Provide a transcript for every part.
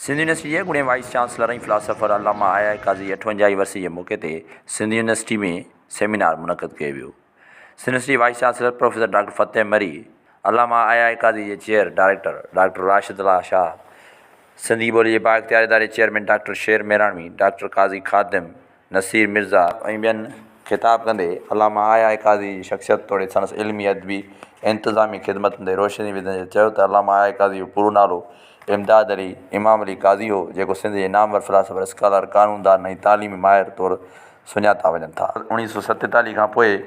Sindh university जे ॻुणे vice chancellor ऐं फिलासफ़र अल्लामा आया काज़ी 58 वर्सी जे मौक़े ते सिंध यूनिवर्सिटी में सेमिनार मुनक़द कयो वियो। Sindh university vice chancellor professor doctor Fateh Mari, अल्लामा आया काज़ी जे chair director doctor Rashidullah Shah, Sindhi ॿोली जे बाइख़्तियार इदारे chairman doctor Sher Merani, doctor Kazi Khadim Nasir Mirza ऐं ॿियनि ख़िताब कंदे अल्लामा आया काज़ी जी शख़्सियत तोड़े संदसि इल्मी अदबी इंतिज़ामी ख़िदमतुनि ते रोशनी विझंदे चयो त अल्लामा आया काज़ी जो पूरो नालो इमदाद अली इमाम अली काज़ी हो, जेको सिंध जे नामवर फिलासफ़र स्कॉलर कानूनदान ऐं तालीमी माहिर तौरु सुञाता वञनि था। 1947 खां पोइ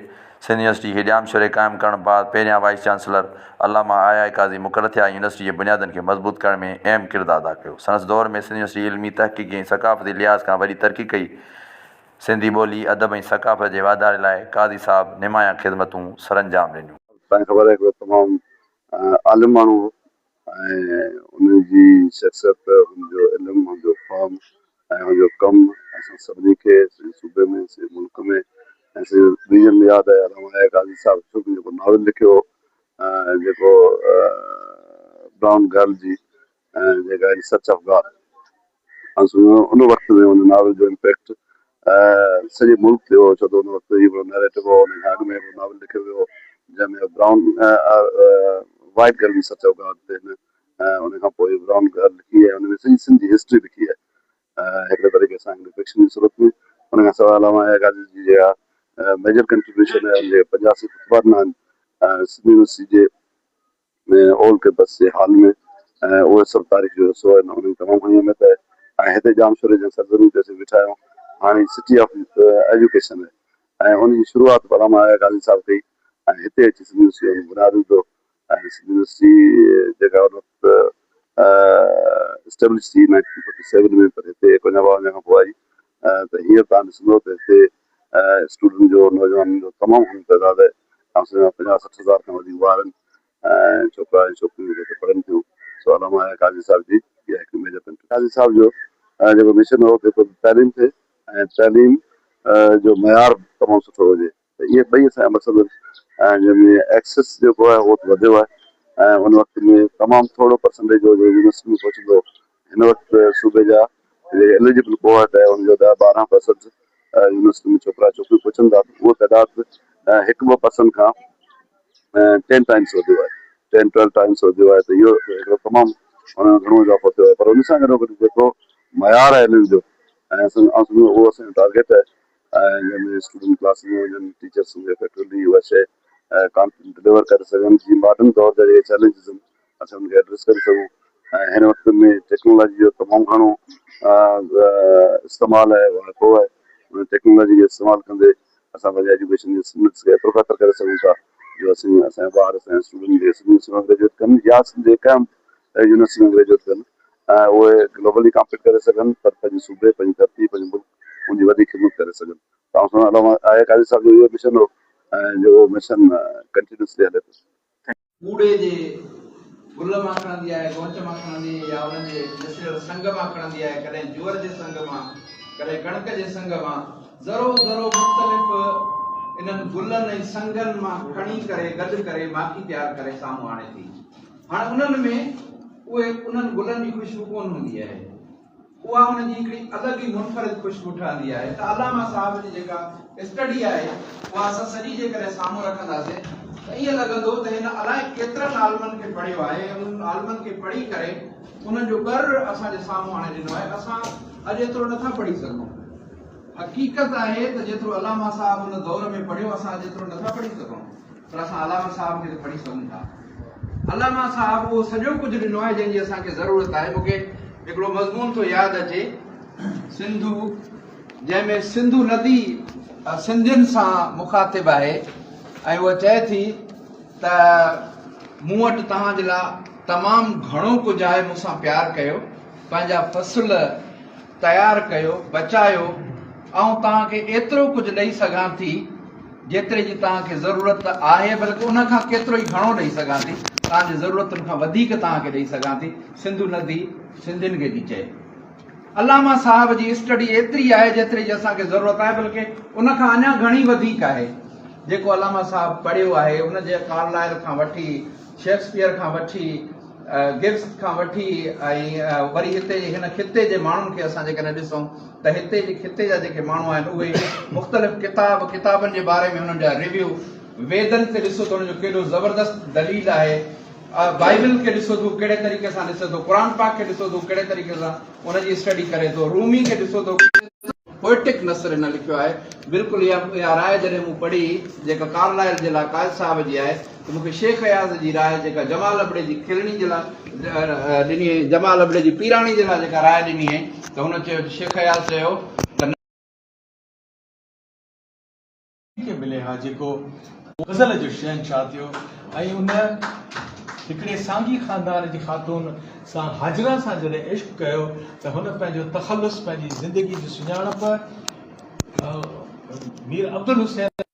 सिंध यूनिवर्सिटी खे ॼाम शुरे क़ाइमु करण बाद पहिरियां वाइस चांसलर अल्लामा आया काज़ी मुक़ररु थिया। यूनिवर्सिटी जे बुनियादनि खे मज़बूत करण में अहम किरदारु अदा कयो। संदसि दौर में सिंध यूनिवर्सिटी इल्मी तहक़ीक़ी ऐं सक़ाफ़ती लिहाज़ खां वॾी तरक़ी कई। सिंधी ॿोली अदब ऐं सक़ाफ़त जे वाधारे लाइ काज़ी साहब निमाया ख़िदमतूं सरअंजाम ॾिनियूं। तव्हांखे ख़बर आहे कि तमामु आलिम माण्हू ऐं उनजी शख़्सियत, हुनजो इल्मु, हुनजो फ़हम ऐं हुनजो कमु असां सभिनी खे सूबे में मुल्क में ऐं रीजन में यादि आहे। अल्लामा आया काज़ी साहब छोकिरी जेको नॉवल लिखियो, जेको ब्राउन गर्ल जी जेका सच ऑफ गॉड, उन वक़्त में उन नॉवल जो इम्पैक्ट सॼे मुल्क ते हो, छो त उन वक़्तु हिकिड़ो नैरेटिव हो, उन अॻ में हिकिड़ो नॉवल लिखियो वियो जंहिंमें brown white girl ji such of God ते उन खां पोइ ब्राउन गर्ल लिखी आहे, उनमें सॼी सिंधी हिस्ट्री लिखी आहे हिकिड़े तरीक़े सां फिक्शन जी सूरत में। उन खां सवाइ अल्लामा आया काज़ी जी जेका मेजर कंट्रीब्यूशन आहे, उनजे 85 खुतबात आहिनि सिंध यूनिवर्सिटी जे ओल्ड कैंपस जे हॉल में, उहे सभु तारीख़ जो हिसो आहिनि। उनजी तमामु घणी अहमियत आहे ऐं हिते जाम शोरे जे सरज़मी ते असीं वेठा आहियूं। हाणे सिटी ऑफ एजुकेशन आहे ऐं उनजी शुरूआति अल्लामा आया काज़ी साहब कई ऐं हिते अची सिंध यूनिवर्सिटी जो बुनियादु विधो ऐं सिंध यूनिवर्सिटी जेका उन वक़्तु एस्टेब्लिश थी 1947 में, पर हिते 51 खां पोइ आई। त हींअर तव्हां ॾिसंदो त हिते स्टूडेंट जो नौजवाननि जो तमामु घणी तइदाद आहे। 50-60 हज़ार खां वधीक ॿार आहिनि ऐं छोकिरा ऐं छोकिरियूं जेके पढ़नि थियूं। सो अल्लामा आया काज़ी साहब जी इहा हिकु मेजर कंट्री। काज़ी साहब जो जेको मिशन हो जेको तइलीम थिए ऐं तइलीम जो मयार तमामु सुठो हुजे, त इहे ॿई असांजा मक़सद आहिनि ऐं जंहिंमें एक्सेस जेको आहे उहो वधियो आहे ऐं उन वक़्त में तमामु थोरो परसेंटेज हो जो यूनिवर्सिटी में पहुचंदो। हिन वक़्तु सूबे जा जेके एलिजिबल कोहट आहे उनजो 10-12% यूनिवर्सिटी में छोकिरा छोकिरियूं पहुचनि था, उहो तइदाद 1-2% खां 10 टाइम्स वधियो आहे, 10-12 टाइम्स वधियो आहे। त इहो हिकिड़ो तमामु हुन में घणो इज़ाफ़ो थियो आहे। पर उन सां गॾो गॾु जेको मयार आहे इन्हनि जो ऐं उहो असांजो टारगेट आहे जंहिंमें स्टूडेंट क्लास में वञनि, टीचर्स हुजे, फैकल्टी उहा शइ डिलीवर करे सघनि। जीअं मॉडर्न दौर जा जेके चैलेंजिस आहिनि असां उनखे एड्रेस करे सघूं ऐं हिन वक़्त में टेक्नोलॉजी जो तमामु घणो इस्तेमालु आहे, वाक़ो आहे। उन टेक्नोलॉजी खे इस्तेमालु कंदे असां पंहिंजे एजुकेशन जे स्टूडेंट्स खे एतिरो बहितर करे सघूं था जो असांजा ॿार असांजा स्टूडेंट जे यूनिवर्सिटी में ग्रेजुएट कनि या जेका यूनिवर्सिटी में ग्रेजुएट कनि उहे ग्लोबली कॉम्पीट करे सघनि, पर पंहिंजे सूबे, पंहिंजी धरती, पंहिंजे मुल्क उनजी वॾी ख़िदमत करे सघनि। तव्हां अल्लामा आया काज़ी साहब जो इहो मिशन हो ऐं जो मिशन कंटिन्यूसली हले पियो। कूड़े जे गुल मां खणंदी आहे, गोंच मां खणंदी आहे, या हुनजे संग मां खणंदी आहे, कॾहिं जुअर जे संग मां, कॾहिं कणक जे संग मां, ज़रो ज़रो मुख़्तलिफ़ इन्हनि गुलनि ऐं संगनि मां खणी करे गॾु करे माखी तयारु करे साम्हूं आणे थी। हाणे उन्हनि में उहे उन्हनि गुलनि जी ख़ुशबू कोन हूंदी आहे, उहा हुनजी हिकिड़ी अलॻि ई मुनफ़रिद ख़ुशबू ठहंदी आहे। त अल्लामा साहब जी जेका स्टडी आहे उहा असां सॼी जेकॾहिं साम्हूं रखंदासीं त ईअं लॻंदो त हिन अलाए केतिरनि आलमनि खे पढ़ियो आहे, उन्हनि आलमनि खे पढ़ी करे उन्हनि जो ॻर असांजे साम्हूं आणे ॾिनो आहे। असां अॼु एतिरो नथा पढ़ी सघूं। हक़ीक़त आहे त जेतिरो अल्लामा साहब हुन दौर में पढ़ियो असां अॼु एतिरो नथा पढ़ी सघूं, पर असां अल्लामा साहब खे त पढ़ी सघूं था। अल्लामा साहब उहो सॼो कुझु ॾिनो आहे जंहिंजी असांखे ज़रूरत आहे। मूंखे हिकिड़ो मज़मून थो यादि अचे, सिंधु, जंहिंमें सिंधु नदी सिंधियुनि सां मुखातिब आहे ऐं उहा चए थी त मूं वटि तव्हांजे लाइ तमामु घणो कुझु आहे, मूंसां प्यारु कयो, पंहिंजा फ़सुल तयारु कयो, बचायो, ऐं तव्हांखे एतिरो कुझु ॾेई सघां थी जेतिरे जी तव्हांखे ज़रूरत आहे, बल्कि उन खां केतिरो ई घणो ॾेई सघां थी, तव्हांजी ज़रूरतुनि खां वधीक तव्हांखे ॾेई सघां थी। सिंधु नदी सिंधियुनि खे थी चए। अल्लामा साहब जी स्टडी एतिरी आहे जेतिरी जी असांखे ज़रूरत आहे, बल्कि उन खां अञा घणी वधीक आहे। जेको अल्लामा साहब पढ़ियो आहे उनजे कार्लाइल खां वठी, शेक्सपियर खां वठी, गिफ्ट खां वठी ऐं वरी हिते हिन खिते जे माण्हुनि खे असां जेकॾहिं ॾिसूं त हिते जे खिते जा जेके माण्हू आहिनि उहे मुख़्तलिफ़ किताबनि जे बारे में हुननि जा रिव्यू, वेदनि ते ॾिसो त हुनजो केॾो ज़बरदस्त दलील आहे, बाइबल खे ॾिसो तूं कहिड़े तरीक़े सां ॾिसे थो, क़ुर पाक खे ॾिसो तूं कहिड़े तरीक़े सां उनजी स्टडी करे थो, रूमी खे ॾिसो थो, पोइटिक नसर हिन लिखियो आहे। बिल्कुलु इहा राय जॾहिं मूं पढ़ी जेका कार्लाइल जे लाइ कायल साहिब जी आहे, त मूंखे शेख अयाज़ जी राय जेका जमाल अबड़े जी खिलणी जे लाइ ॾिनी, जमाल अबड़े जी पीराणी जे लाइ जेका राय ॾिनी आहे, त हुन चयो, शेख अयाज़ चयो त मिले हा जेको गज़ल जो शहंशाह थियो ऐं उन हिकिड़े सांगी ख़ानदान जी ख़ातून सां हाजरा सां जॾहिं इश्क कयो त हुन पंहिंजो तख़ल्लुस, पंहिंजी ज़िंदगी जी सुञाणप मीर अब्दुल हुसैन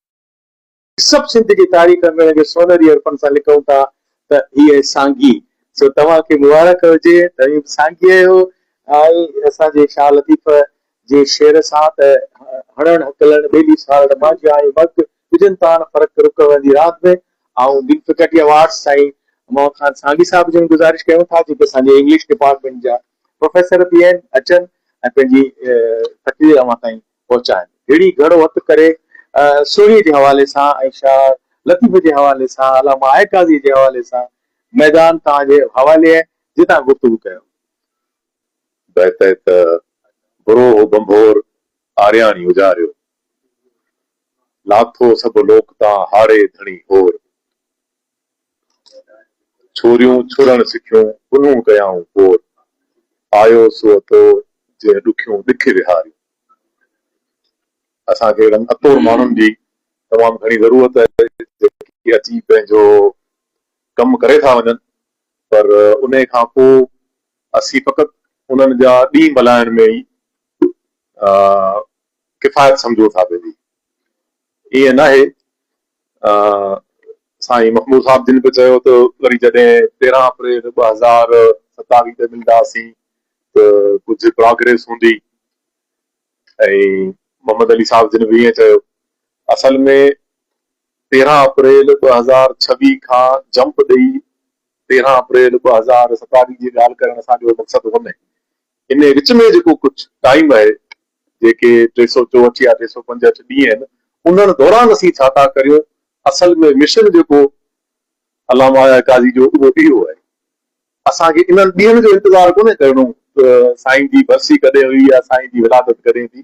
सभु सिंध जी तारीख़ में अगरि सोनरी अर्पण सां लिखूं था त हीअ सांगी। सो तव्हांखे मुबारक हुजे त हीअ सांगीअ जो ऐं असांजे शाह लतीफ़ जे शेर सां त हणण हकलण ॿेली सारण मांझि ऐं मर्द ॿिजनि तान फ़र्क़ु रुक वेंदी राति में। ऐं गिल फिकटी अवार्ड्स साईं मोहन ख़ान सांगी साहिब जी गुज़ारिश कयूं था जेके असांजे इंग्लिश डिपार्टमेंट जा प्रोफेसर बि आहिनि, अचनि ऐं पंहिंजी तक़रीर अवां ताईं पहुचाइनि। अहिड़ी घणो हथु करे सोरीअ जे हवाले सां ऐं शाह लतीफ़ जे हवाले सां, अलामा आय काज़ी जे हवाले सां मैदान तव्हांजे हवाले आहे, जितां गुफ़्तगू कयो। बहते बुरो बंभोर आर्याणी उजारियो, लाथो सभु लोक तां हारे धणी होर, छोरियूं छुरण सिखियूं पुनूं कयाऊं पोर, आयो सो तो जे ॾुखियूं ॾिख विहारियूं। असांखे अहिड़नि अतोड़ माण्हुनि जी तमामु घणी ज़रूरत आहे जेकी अची पंहिंजो कमु करे था वञनि, पर उन खां पोइ असीं फ़क़ति उन्हनि जा ॾींहं मल्हाइण में ई किफ़ायत सम्झो था पंहिंजी। ईअं नाहे। साईं महमूद साहब जिन बि चयो त वरी जॾहिं 13 अप्रैल 2027 ते मिलंदासीं त कुझु प्रोग्रेस हूंदी, ऐं मोहम्मद अली साहब जिन बि ईअं चयो। असल में 13 अप्रैल 2026 खां जंप ॾेई 13 अप्रैल 2027 जी ॻाल्हि करणु असांजो मक़सदु कोन्हे। इन विच में जेको कुझु टाइम आहे, जेके 364 या 365 ॾींहं आहिनि, उन्हनि दौरान असीं छा था करियूं, असल में मिशन जेको अलामा काज़ी जो उहो इहो आहे। असांखे इन्हनि ॾींहंनि जो इंतज़ारु कोन्हे करिणो साईं जी बरसी कॾहिं हुई या साईं जी विलादत कॾहिं थी,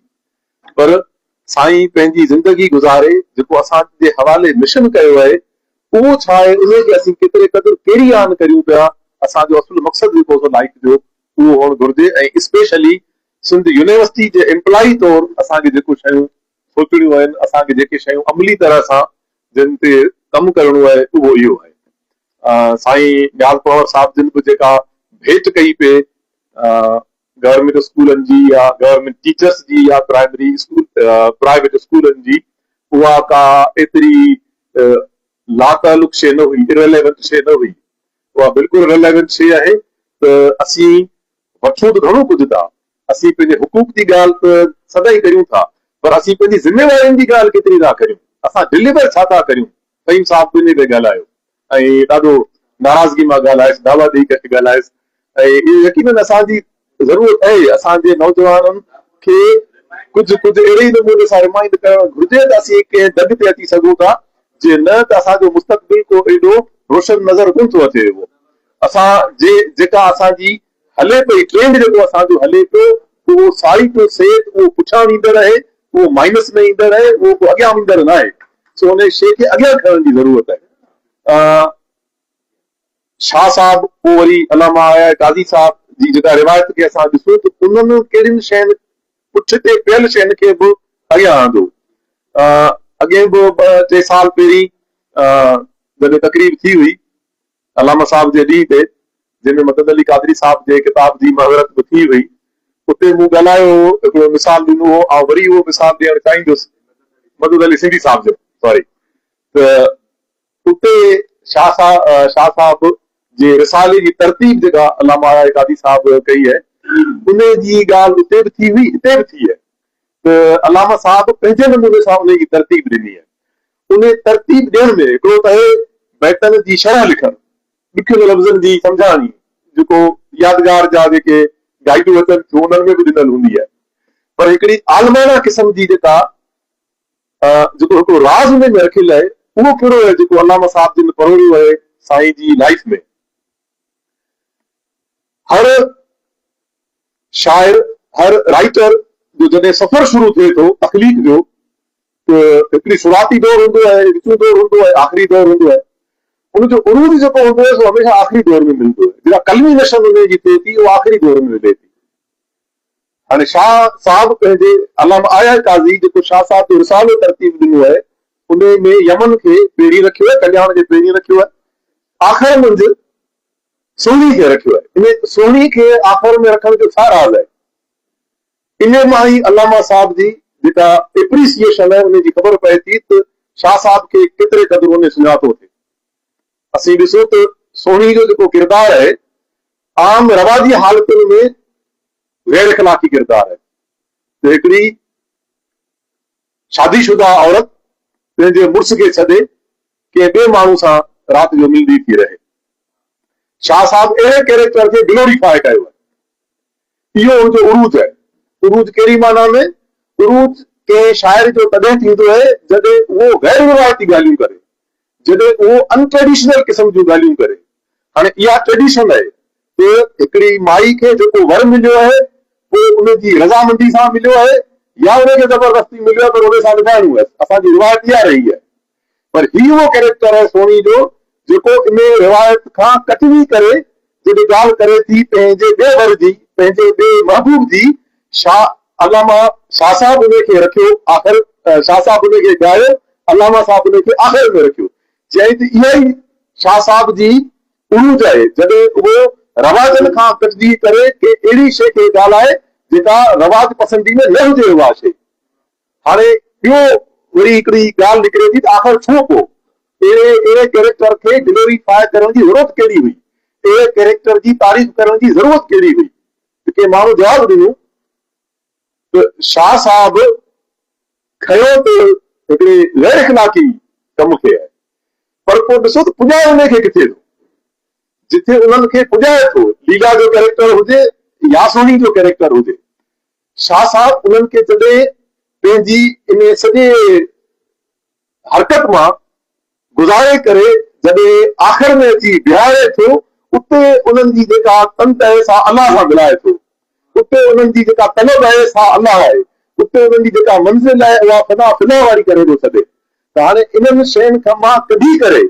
पर साईं पंहिंजी ज़िंदगी गुज़ारे जेको असांजे हवाले मिशन कयो आहे उहो छा आहे, उनखे असीं केतिरे क़दुरु कहिड़ी आन करियूं पिया। असांजो असुल मक़सदु जेको लाइफ जो उहो हुअणु घुरिजे, ऐं स्पेशली सिंध यूनिवर्सिटी जे एम्प्लॉई तौरु असांखे जेको शयूं सोचणियूं आहिनि, असांखे जेके शयूं अमली तरह सां जिन ते कमु करिणो आहे, उहो इहो आहे। साईं न्याज़ पवार साहिब जिन बि जेका भेट कई पे गवर्नमेंट स्कूलनि जी या गवर्नमेंट टीचर्स जी या प्राइमरी स्कूल प्राइवेट स्कूलनि जी, उहा का एतिरी लातालुक शइ न हुई, इरेलेवेंट शइ न हुई। उहा बिल्कुलु रिलेवेंट शइ आहे त असीं वठूं त घणो कुझु था, असीं पंहिंजे हुकूक जी ॻाल्हि त सदाई करियूं था, पर असीं पंहिंजी ज़िम्मेवारियुनि जी ॻाल्हि केतिरी था करियूं, असां डिलीवर छा था करियूं। फहीम साहब ॿिन्ही ते ॻाल्हायो ऐं ॾाढो नाराज़गी मां ॻाल्हायुसि, दावा ॾेई करे ॻाल्हायुसि, ऐं इहो यकीननि असांजी ज़रूरत आहे असांजे नौजवाननि खे कुझु अहिड़े ई नमूने सां रिमाइंड करणु घुरिजे त असीं कंहिं दग ते अची सघूं था, जे न त असांजो मुस्तक़बिल को एॾो रोशन नज़र कोन थो अचे। असां जेका असांजी हले पई ट्रेंड, जेको असांजो हले पियो, उहो साई टू सेठ, उहो पुठियां ईंदड़ आहे, उहो माइनस में ईंदड़ आहे, उहो अॻियां ईंदड़ न आहे। सो उन शइ खे अॻियां खणण जी ज़रूरत आहे। शाह साहब, पोइ वरी अलामा आया काज़ी साहब जी जेका रिवायत खे असां ॾिसूं त उन्हनि कहिड़ियुनि शयुनि पुठिते पियल शयुनि खे बि अॻियां आंदो। अॻे बि 2-3 साल पहिरीं जॾहिं तकरीर थी हुई अलामा साहब जे ॾींहं ते, जंहिंमें मदद अली कादरी साहब जे किताब जी महरत बि थी हुई, उते मूं ॻाल्हायो, हिकिड़ो मिसाल ॾिनो हो, ऐं वरी उहो मिसाल ॾियणु चाहींदुसि मदद अली सिंधी साहब जो, सॉरी। त उते शाह साहब जे रिसाले जी तरतीब जेका अलामा कादी साहब कई आहे, उन जी ॻाल्हि उते बि थी हुई, हिते बि थी आहे। त अलामा साहब पंहिंजे नमूने सां उन जी तरतीब ॾिनी आहे। उन तरतीब ॾियण में हिकिड़ो त आहे बैतनि जी शरह लिखणु, ॾुखियुनि लफ़्ज़नि जी सम्झाणी जेको यादगार जा जेके गाइडूं अचनि थियूं उन्हनि में बि ॾिनल हूंदी आहे, पर हिकिड़ी आलमाना क़िस्म जी जेका जेको हिकिड़ो राज़ हुन में रखियलु आहे उहो कहिड़ो आहे जेको अलामा साहिब जिन परोड़ियो आहे साईं जी लाइफ में। हर शाइर, हर राइटर जो जॾहिं सफ़र शुरू थिए थो तख़लीक़ जो, हिकिड़ी शुरूआती दौर हूंदो आहे, विचूं दौर हूंदो आहे, आख़िरी दौर हूंदो आहे। उनजो उरूज जेको हूंदो आहे सो हमेशह आख़िरी दौर में मिलंदो आहे, जेका कल्मीनेशन उनजी थिए थी उहा आख़िरी दौर में मिले थी। हाणे शाह साहब पंहिंजे अलामा आया काज़ी जेको शाह साहब जो रिसालो तरतीब ॾिनो आहे उन में यमन खे पहिरीं रखियो आहे, कल्याण जे पहिरीं रखियो आहे, आख़िर मंझि सोनी खे रखियो आहे। इन सोनी खे आख़िर में रखण जो छा राज़ आहे? इन मां ई अलामा साहब जी जेका एप्रिसिएशन आहे उनजी ख़बर पए थी त शाह साहब खे केतिरे क़दुरु उन सुञातो थिए। असीं ॾिसो त सोनी जो जेको किरदारु आहे आम रवाजी हालतुनि में गैर इख़लाक़ी किरदारु आहे। त हिकिड़ी शादीशुदा औरत पंहिंजे मुड़ुस खे छॾे कंहिं ॿिए माण्हू सां राति जो मिलंदी थी रहे। शाह साहब अहिड़े कैरेक्टर खे ग्लोरीफाई कयो आहे। इहो हुनजो उरूज आहे। उरूज कहिड़ी माना में? उरूज कंहिं शाइर जो तॾहिं थींदो आहे जॾहिं उहो गैर रिवायती ॻाल्हियूं करे, जॾहिं उहो अनट्रेडिशनल क़िस्म जूं ॻाल्हियूं करे। हाणे इहा ट्रेडिशन आहे त हिकिड़ी माई खे जेको वर मिलियो आहे उहो उनजी रज़ामंदी सां मिलियो आहे या उनखे ज़बरदस्ती मिलियो आहे, पर उन सां निभाइणो आहे। असांजी रिवायत इहा रही आहे। पर ही उहो कैरेक्टर आहे सोनी जो जेको इन रिवायत खां कटवी करे जॾहिं ॻाल्हि करे थी पंहिंजे ॿिए वर जी, पंहिंजे ॿिए महबूब जी, शाह अलामा शाह साहब उनखे रखियो आख़िर, शाह साहब उनखे ॻायो, अलामा साहब उनखे आख़िर में रखियो। चई त इहा ई शाह साहब जी उरूज आहे जॾहिं उहो रवाजनि खां कटजी करे के अहिड़ी शइ खे ॻाल्हाए जेका रवाज पसंदी में न हुजे उहा शइ। हाणे ॿियो वरी हिकिड़ी ॻाल्हि निकिरे थी त आख़िर छो को अहिड़े कैरेक्टर खे ग्लोरीफाई करण जी ज़रूरत कहिड़ी हुई, अहिड़े कैरेक्टर जी तारीफ़ करण जी ज़रूरत कहिड़ी हुई? के माण्हू जवाबु ॾिनो त शाह साहब खयो त हिकिड़े गैर इख़लाक़ी कम खे आहे, पर पोइ ॾिसो त पुॼाए उनखे किथे थो, जिथे उन्हनि खे पुॼाए थो, लीला जो कैरेक्टर हुजे या सोनी जो कैरेक्टर हुजे। शाह साहब उन्हनि खे जॾहिं पंहिंजी इन सॼे हरकत मां गुज़ारे करे जॾहिं आख़िर में अची बीहारे थो, उते उन्हनि जी जेका तंत आहे सा अलाह सां मिलाए थो, उते उन्हनि जी जेका तलब आहे सा अलाह आहे, उते उन्हनि जी जेका मंज़िल आहे उहा फना फिना वारी करे थो छॾे। त हाणे इन्हनि शयुनि खां मां कढी करे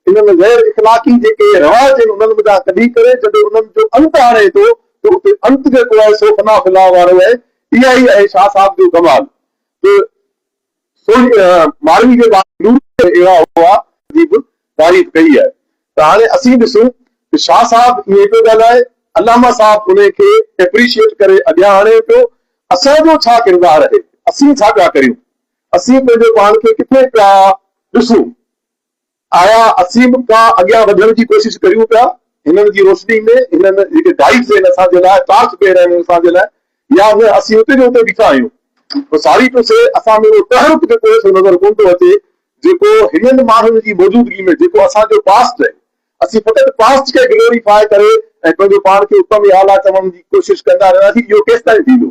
इन्हनि गैर इख़लाक़ी जेके रवाज आहिनि उन्हनि मथां कढी करे जॾहिं उन्हनि जो अंत आणे थो त उते अंत जेको आहे सो फना फिना वारो आहे। इहा ई आहे शाह साहब जो कमाल। मारवी जे अहिड़ा हुआ जी बि तारीफ़ कई आहे। त हाणे असीं ॾिसूं त शाह साहब इएं पियो ॻाल्हाए, अलामा साहब उनखे एप्रिशिएट करे अॻियां आणे पियो। असांजो छा किरदारु आहे? असीं छा पिया करियूं? असीं पंहिंजे पाण खे किथे पिया ॾिसूं? आया असीं बि का अॻियां वधण जी कोशिशि करियूं पिया हिननि जी रोशनी में? हिननि जेके गाइड्स आहिनि असांजे लाइ, टार्च बेयर आहिनि असांजे लाइ, या असीं उते जो उते बीठा आहियूं? सारी टू से असां में उहो तहरुक जेको आहे सो नज़र कोन थो अचे जेको हिननि माण्हुनि जी मौजूदगी में, जेको असांजो पास्ट आहे, असीं फ़क़ति पास्ट खे ग्लोरीफाई करे ऐं पंहिंजो पाण खे उत्तम या आला चवण जी कोशिशि कंदा रहंदासीं। इहो केसि ताईं थींदो?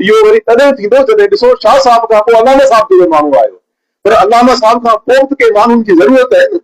इहो वरी तॾहिं थींदो जॾहिं ॾिसो शाह साहब खां पोइ अलामा साहब जो माण्हू आयो, पर अलामा साहब खां पोइ बि के माण्हुनि जी ज़रूरत आहे।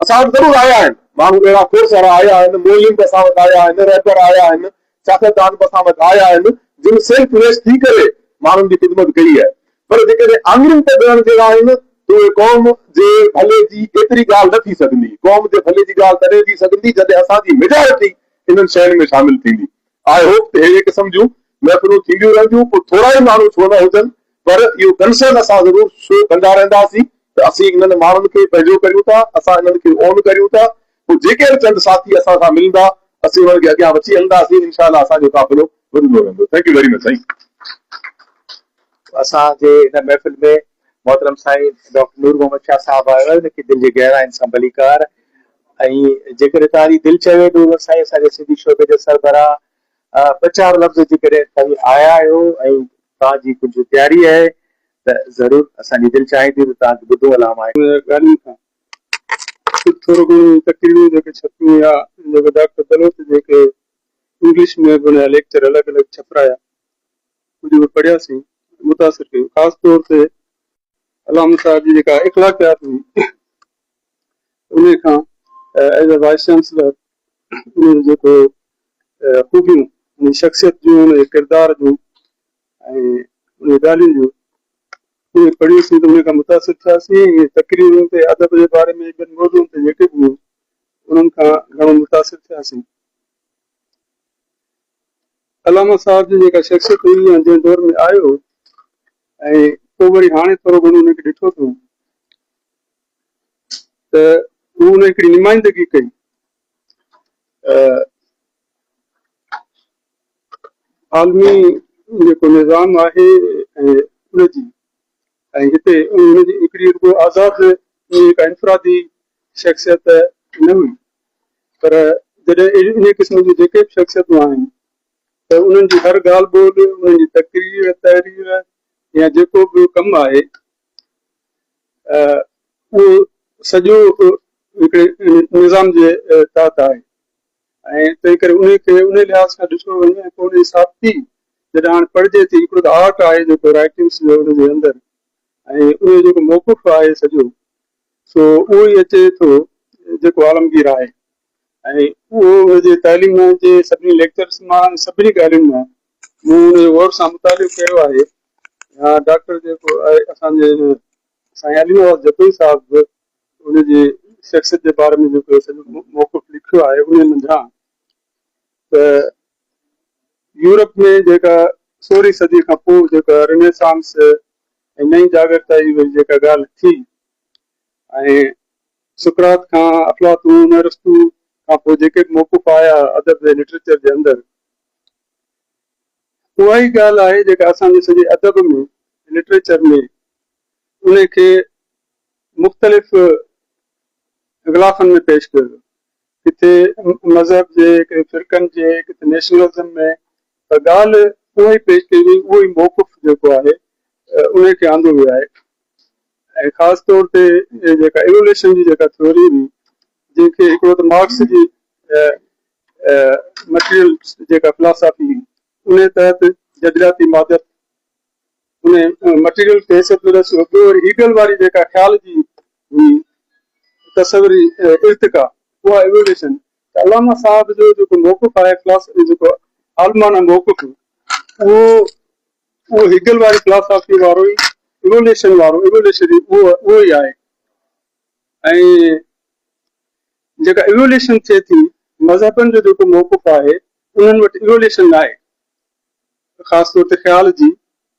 असां वटि ज़रूरु आया आहिनि माण्हू, अहिड़ा कोर्स वारा आया आहिनि, मोलिम बि असां वटि आया आहिनि, रैपर आया आहिनि, सियासतदान बि असां वटि आया आहिनि जिन सेल्फ रेस थी करे माण्हुनि जी ख़िदमत कई आहे। पर जेकॾहिं आङुरियुनि ते ॾियण जहिड़ा आहिनि त उहे क़ौम जे भले जी एतिरी ॻाल्हि न थी सघंदी। क़ौम जे भले जी ॻाल्हि तॾहिं थी सघंदी जॾहिं असांजी मेजॉरिटी इन्हनि शयुनि में शामिल थींदी। आई होप त अहिड़े क़िस्म जूं महफ़िलूं थींदियूं रहंदियूं, पोइ थोरा ई माण्हू छो न हुजनि, पर इहो कंसर्न असां ज़रूरु शो कंदा रहंदासीं त असीं इन्हनि माण्हुनि खे पंहिंजो करियूं था, असां इन्हनि खे ओन करियूं था। पोइ जेके बि चंद साथी असां सां मिलंदा असीं उन्हनि खे अॻियां वठी हलंदासीं। इंशाअल्लाह असांजो क़ाफ़िलो वधंदो रहंदो। थैंक यू वेरी मच साईं। असांजे हिन महफ़िल में मोहतरम साईं डॉक्टर नूर मोहम्मद शाह साहब आयो आहे, हिनखे दिलि जे गहराइनि सां भलीकार। ऐं जेकॾहिं तव्हांजी दिलि चवे नूर साईं असांजे सिंधी शोबे जे सरबराह ॿ चारि लफ़्ज़ जेकॾहिं तव्हां आया आहियो ऐं तव्हांजी कुझु तयारी आहे त ज़रूरु असांजी दिलि चाहींदी त तव्हांखे ॿुधो अलामा आहे। थोरो घणो तकरीरूं जेके छपियूं या जेके डॉक्टर दलोत जेके इंग्लिश में बि लेक्चर अलॻि अलॻि छपराया उहे बि पढ़ियासीं, मुतासिर कयूं। ख़ासि तौर ते अलामा साहिब जी जेका इख़लाक़ियात हुई उन खां एज़ अ वाइस चांसलर उन जेको ख़ूबियूं उन शख़्सियत जूं उन किरदार जूं ऐं उन ॻाल्हियुनि जूं उहे पढ़ियूंसीं त उन खां मुतासिर थियासीं। ऐं तकरीरुनि ते अदब जे बारे में ॿियनि मौज़ूअनि ते जेके बि हुयूं उन्हनि खां घणो मुतासिर थियासीं। अलामा साहिब जी जेका शख़्सियत हुई या जंहिं दौर में आयो ऐं पोइ वरी हाणे थोरो घणो उनखे ॾिठो अथऊं त हू उन हिकिड़ी नुमाइंदगी कई आलमी जेको निज़ाम आहे ऐं उनजी ऐं हिते उनजी हिकिड़ी रुगो आज़ादु जेका इनफ़रादी शख़्सियत न हुई, पर जॾहिं इन क़िस्म जी जेके बि शख़्सियतूं आहिनि त उन्हनि जी हर ॻाल्हि ॿोल, उन्हनि जी तकरीर तहरीर या जेको बि कमु आहे उहो सॼो हिकिड़े निज़ाम जे तहत आहे। ऐं तंहिं करे उनखे उन लिहाज़ सां ॾिसो वञे पोइ उन हिसाब थी जॾहिं हाणे पढ़िजे थी हिकिड़ो त आर्ट आहे जेको राइटिंग्स जो उनजे अंदरि ऐं उन जेको मौक़ुफ़ आहे सॼो सो उहो ई अचे थो जेको आलमगीर आहे। ऐं उहो उनजे तइलीम जे सभिनी लेक्चर्स मां सभिनी ॻाल्हियुनि मां मूं उनजो गौर सां मुतालियो कयो आहे। डॉक्टर जेको आहे असांजे साईं अली नवाज़ जतोई साहिब बि उनजी शख़्सियत जे बारे में जेको सॼो मौक़ुफ़ लिखियो आहे उन मंझां त यूरोप में जेका 16वीं सदी खां पोइ जेका रिनेसांस ऐं नई जागरताई जेका ॻाल्हि थी ऐं सुकरात खां अफलातून अरस्तू खां पोइ जेके बि मौक़ुफ़ आया अदब ऐं लिटरेचर जे अंदरि उहा ई ॻाल्हि आहे जेका असांजे सॼे अदब में लिटरेचर में उनखे मुख़्तलिफ़ गिलाफ़नि में पेश कयो, किथे मज़हब जे किथे फ़िरक़नि जे किथे नेशनलिज़म में त ॻाल्हि उहा ई पेश कई वई, उहो ई मौक़ुफ़ जेको आहे उनखे आंदो वियो आहे। ऐं ख़ासि तौर ते जेका एवोल्यूशन जी जेका थ्योरी हुई जंहिंखे हिकिड़ो त मार्क्स जी मटीरियल जेका फिलासफ़ी हुई उन तहत जदलियाती मादत उन मटीरियल खे हैसियत मिलसि। ॿियो वरी हीगल वारी जेका ख़्याल जी हुई तसवरी इर्तिका उहा एवोल्यूशन त अलामा साहिब जो जेको मौक़ुफ़ आहे फिलासफ़ी जेको आलमाना मौक़ुफ़ उहो हीगल वारी फिलासफ़ी वारो ई इवोल्यूशन वारो इवोल्यूशनरी उहो ई आहे। ऐं जेका इवोल्यूशन थिए थी मज़हबनि जो जेको मौक़ुफ़ आहे उन्हनि वटि इवोल्यूशन न आहे, ख़ासि तौर ते ख़्याल जी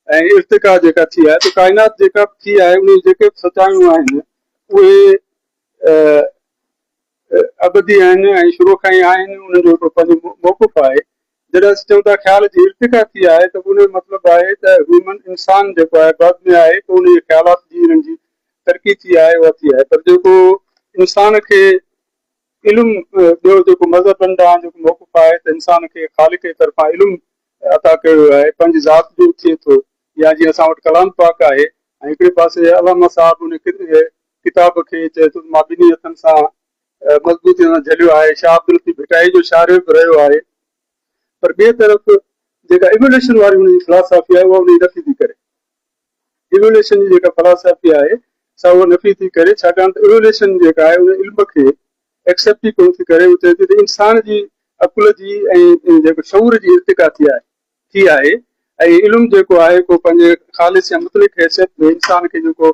ऐं इर्तिका जेका थी आहे त काइनात जेका थी आहे उन जेके सचायूं आहिनि उहे अबदी आहिनि ऐं शुरू खां ई आहिनि। उन्हनि जो हिकिड़ो पंहिंजो मौक़ुफ़ आहे। जॾहिं असीं चऊं था ख़्याल जी इर्तिका थी आहे त उन जो मतिलबु आहे त ह्यूमन इंसान जेको आहे बाद में आहे पोइ उन जे ख़्यालात जी हिननि जी तरक़ी थी आहे उहा थी आहे, पर जेको इंसान खे इल्मु ॿियो जेको मज़हबनि ॾांहुं जेको मौक़ुफ़ आहे त इंसान खे ख़ालिक जे तरफ़ां इल्मु अता कयो वियो आहे, पंहिंजी ज़ात जो थिए थो या जीअं असां वटि कलाम पाक आहे ऐं हिकिड़े पासे अलामा साहिब उन किताब खे चए थो मां ॿिन्ही हथनि सां मज़बूती सां झलियो आहे। शाह अब्दुल लतीफ़ भिटाई जो शाइरो बि रहियो आहे, पर ॿिए तरफ़ जेका इवोल्यूशन वारी हुनजी फिलासफ़ी आहे उहा उनजी नफ़ी थी करे। इवोल्यूशन जी जेका फिलासफ़ी आहे सा उहा नफ़ी थी करे, छाकाणि त इवोल्यूशन जेका आहे उन इल्म खे एक्सेप्ट ई कोन थी करे। उहो चए थी त इंसान जी अकुल जी ऐं जेको शऊर जी इर्तिका थी आहे ऐं इल्मु जेको आहे को पंहिंजे ख़ालिस या मुतलिक़ हैसियत में इंसान खे जेको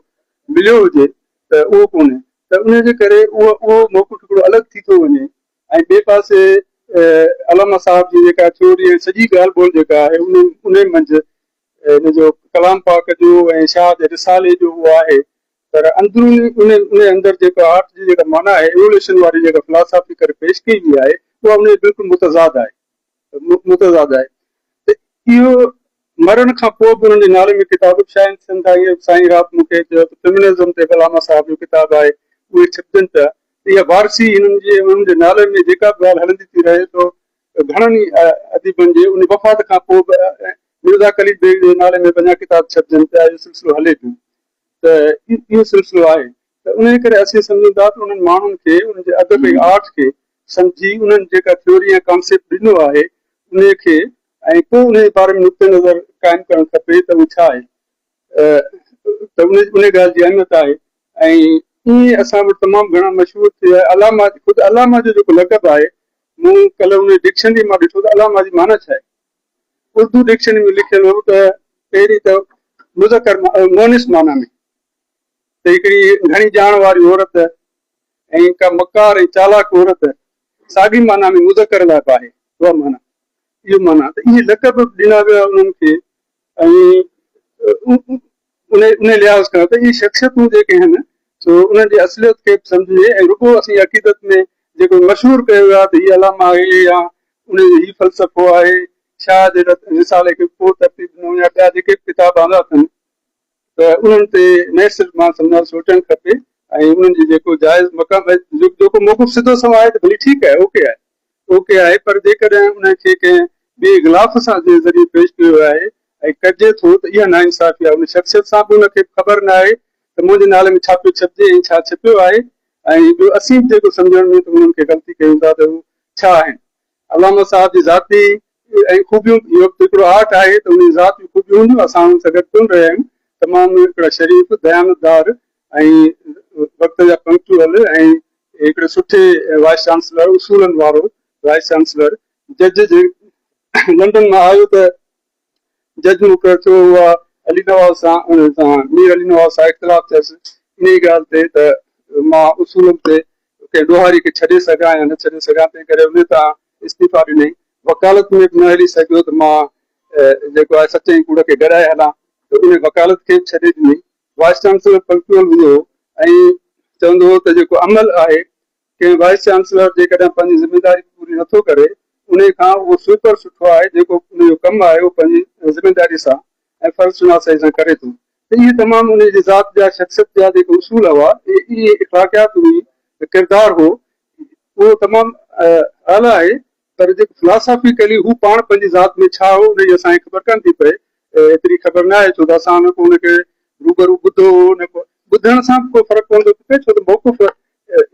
मिलियो हुजे त उहो कोन्हे, त उनजे करे उहो मौक़ुफ़ हिकिड़ो अलॻि थी थो वञे। ऐं ॿिए पासे अलामा साहिब जी जेका थ्योरी सॼी ॻाल्हि ॿोल जेका आहे उन मंझि हिन जो कलाम पाक जो ऐं शाह जे रिसाले जो उहो आहे, पर अंदरूनी उन अंदरि जेका आर्ट जी जेका माना आहे एवोल्यूशन वारी जेका फिलासफ़ी करे पेश कई वई आहे उहा उन बिल्कुलु मुतज़ाद आहे। त इहो मरण खां पोइ बि उन्हनि जे नाले में किताब शायदि थियनि था। इहे साईं रात मूंखे चयो त फेमिनिज़म ते अलामा साहिब जो किताबु आहे उहे छपजनि था। इहा वारसी उन्हनि जे नाले में जेका बि ॻाल्हि हलंदी थी रहे तो घणनि ई अदीबनि जे उन वफ़ात खां पोइ बि मिर्ज़ा कलीम बेग जे नाले में 50 किताब छपजनि पिया। इहो सिलसिलो हले पियो त इहो सिलसिलो आहे। त उन करे असीं सम्झूं था त उन्हनि माण्हुनि खे उन्हनि जे अदब ऐं आर्ट खे सम्झी उन्हनि जेका थ्योरी ऐं कॉन्सेप्ट ॾिनो आहे उन खे ऐं पोइ उन जे बारे में नुक़्ते नज़र क़ाइमु करणु खपे त उहो छा आहे, त उन ॻाल्हि जी अहमियत आहे। ऐं ईअं असां वटि तमामु घणा मशहूरु थी विया अलामा, ख़ुदि अलामा जो जेको लक़ब आहे, मूं कल्ह उन डिक्शनरी मां ॾिठो त अलामा जी माना छा आहे। उर्दू डिक्शनरी में लिखियल हो त पहिरीं त मुज़कर मोनिस माना में त हिकिड़ी घणी ॼाण वारी औरत ऐं का मकार ऐं चालाक औरत, साॻी माना में मुज़कर लाइ बि आहे उहा माना, इहो माना त इहे लक़ब ॾिना विया उन्हनि खे। ऐं उन लिहाज़ खां त इहे शख़्सियतूं जेके आहिनि सो उन्हनि जी असलियत खे बि सम्झे ऐं रुॻो असीं अक़ीदत में जेको मशहूरु कयो वियो आहे त हीअ अलामा आहे या उन जो हीउ फ़लसफ़ो आहे, शाह जे रिसाले खे पोइ तरतीब ॾिनो या ॿिया जेके बि किताब आंदा अथनि त उन्हनि ते न सिर्फ़ु मां सम्झा सोचणु खपे ऐं उन्हनि जी जेको जाइज़ मक़ाम जेको मौक़ुफ़ सिधो सवाइ आहे त भली ठीकु आहे, ओके आहे, पर जेकॾहिं उनखे कंहिं ॿिए गिलाफ़ सां जे ज़रिए पेश कयो आहे ऐं कजे थो त इहा नाइंसाफ़ी आहे। उन शख़्सियत सां बि उनखे ख़बर न आहे त मुंहिंजे नाले में छा पियो छपिजे ऐं छा छपियो आहे। ऐं ॿियो असीं बि जेको सम्झण में त उन्हनि खे ग़लती कयूं था त उहे छा आहिनि। अलामा साहिब जी ज़ाती ऐं ख़ूबियूं, इहो हिकिड़ो आर्ट आहे त उन ज़ात जूं ख़ूबियूं हूंदियूं, असां हुन सां गॾु कोन रहिया आहियूं। तमामु हिकिड़ा शरीफ़, दयानतदार ऐं वक़्त जा पंक्चुअल ऐं हिकिड़े सुठे वाइस चांसलर, उसूलनि वारो वाइस चांसलर। जज जे लंडन मां आयो त जज मुक़ररु थियो, उहा अली नवाज़ सां मीर अली नवाज़ सां इख़्तिलाफ़ थियसि इन ॻाल्हि ते त मां उसूलनि ते कंहिं ॾोहारी खे छॾे सघां या न छॾे सघां, तंहिं करे उन तां इस्तीफ़ा ॾिनई। वकालत में बि न हली सघियो त मां जेको आहे सचे कूड़ खे गॾाए हलां, त उन वकालत खे बि छॾे ॾिनई। वाइस चांसलर पंक्चुअल हुओ ऐं चवंदो हो त जेको अमल आहे, कंहिं वाइस चांसलर जेकॾहिं पंहिंजी ज़िमेदारी पूरी नथो करे उन खां उहो स्वीपर सुठो आहे जेको उन जो कमु आहे उहो पंहिंजी ज़िमेदारी सां ऐं फ़र्ज़ शुनासी सां करे थो। त इहे तमामु उन जी ज़ात जा, शख़्सियत जा जेके उसूल हुआ, इहे इख़लाक़ियात हुई, किरदारु हो, उहो तमामु आला आहे। पर जेको फिलासॉफिकली हू पाण पंहिंजी ज़ात में छा हो उनजी असांखे ख़बर कान थी पए, एतिरी ख़बर न आहे, छो त असां न को उनखे रूबरू ॿुधो हो, न को ॿुधण सां बि को फ़र्क़ु पवंदो पए, छो त मौक़ुफ़